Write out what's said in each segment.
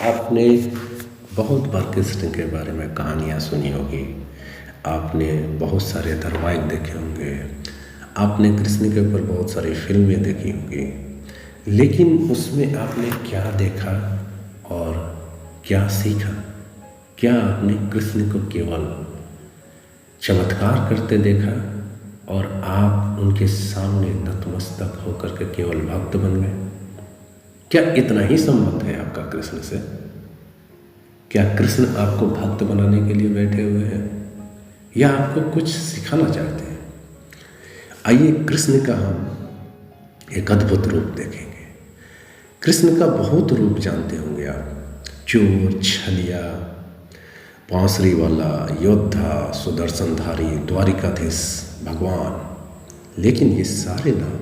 आपने बहुत बार कृष्ण के बारे में कहानियाँ सुनी होगी। आपने बहुत सारे धारावाहिक देखे होंगे। आपने कृष्ण के ऊपर बहुत सारी फिल्में देखी होंगी। लेकिन उसमें आपने क्या देखा और क्या सीखा? क्या आपने कृष्ण को केवल चमत्कार करते देखा और आप उनके सामने नतमस्तक होकर के केवल भक्त बन गए? क्या इतना ही संबंध है आपका कृष्ण से? क्या कृष्ण आपको भक्त बनाने के लिए बैठे हुए हैं या आपको कुछ सिखाना चाहते हैं? आइए कृष्ण का हम एक अद्भुत रूप देखेंगे। कृष्ण का बहुत रूप जानते होंगे आप। चोर, छलिया, बांसुरी वाला, योद्धा, सुदर्शनधारी, द्वारिकाधीश, भगवान। लेकिन ये सारे नाम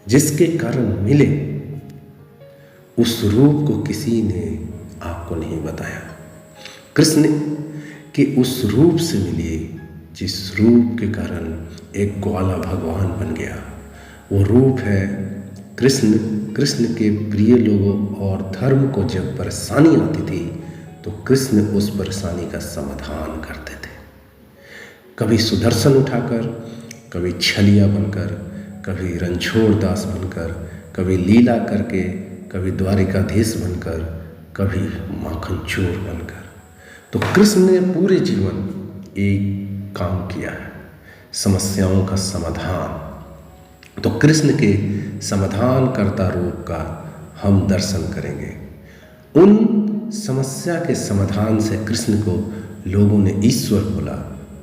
जिसके कारण मिले, उस रूप को किसी ने आपको नहीं बताया। कृष्ण के उस रूप से मिलिए जिस रूप के कारण एक ग्वाला भगवान बन गया। वो रूप है कृष्ण। कृष्ण के प्रिय लोगों और धर्म को जब परेशानी आती थी तो कृष्ण उस परेशानी का समाधान करते थे। कभी सुदर्शन उठाकर, कभी छलिया बनकर, कभी रणछोड़ दास बनकर, कभी लीला करके, कभी द्वारिकाधीश बनकर, कभी माखन चोर बनकर। तो कृष्ण ने पूरे जीवन एक काम किया है, समस्याओं का समाधान। तो कृष्ण के समाधान कर्ता रूप का हम दर्शन करेंगे। उन समस्या के समाधान से कृष्ण को लोगों ने ईश्वर बोला,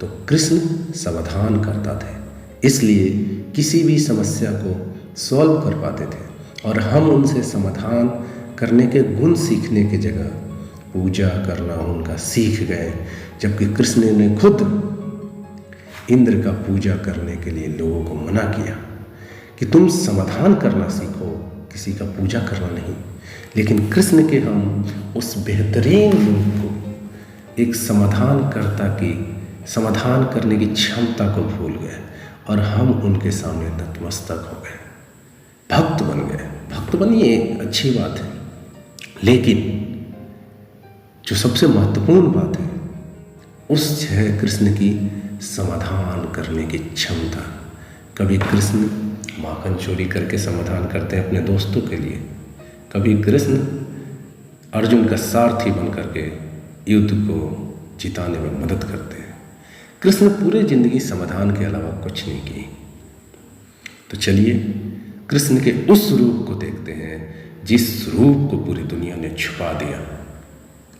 तो कृष्ण समाधान करता थे। इसलिए किसी भी समस्या को सॉल्व कर पाते थे और हम उनसे समाधान करने के गुण सीखने की जगह पूजा करना उनका सीख गए। जबकि कृष्ण ने खुद इंद्र का पूजा करने के लिए लोगों को मना किया कि तुम समाधान करना सीखो, किसी का पूजा करना नहीं। लेकिन कृष्ण के हम उस बेहतरीन रूप को, एक समाधान करने की क्षमता को भूल गए और हम उनके सामने नतमस्तक हो गए, भक्त बन गए। भक्त बनिए, अच्छी बात है, लेकिन जो सबसे महत्वपूर्ण बात है उस है कृष्ण की समाधान करने की क्षमता। कभी कृष्ण माखन चोरी करके समाधान करते हैं अपने दोस्तों के लिए, कभी कृष्ण अर्जुन का सारथी बन करके युद्ध को जिताने में मदद करते हैं। कृष्ण पूरे जिंदगी समाधान के अलावा कुछ नहीं की। तो चलिए कृष्ण के उस रूप को देखते हैं जिस रूप को पूरी दुनिया ने छुपा दिया।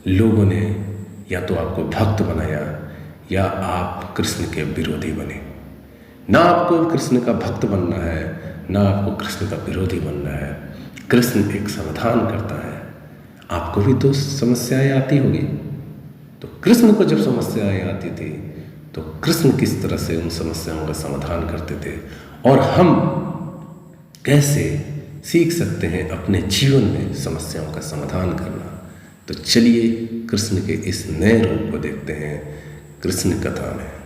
लोगों ने या तो आपको भक्त बनाया या आप कृष्ण के विरोधी बने। ना आपको कृष्ण का भक्त बनना है, ना आपको कृष्ण का विरोधी बनना है। कृष्ण एक समाधान करता है। आपको भी तो समस्याएं आती होगी। तो कृष्ण को जब समस्याएं आती थी तो कृष्ण किस तरह से उन समस्याओं का समाधान करते थे और हम कैसे सीख सकते हैं अपने जीवन में समस्याओं का समाधान करना। तो चलिए कृष्ण के इस नए रूप को देखते हैं कृष्ण कथा में।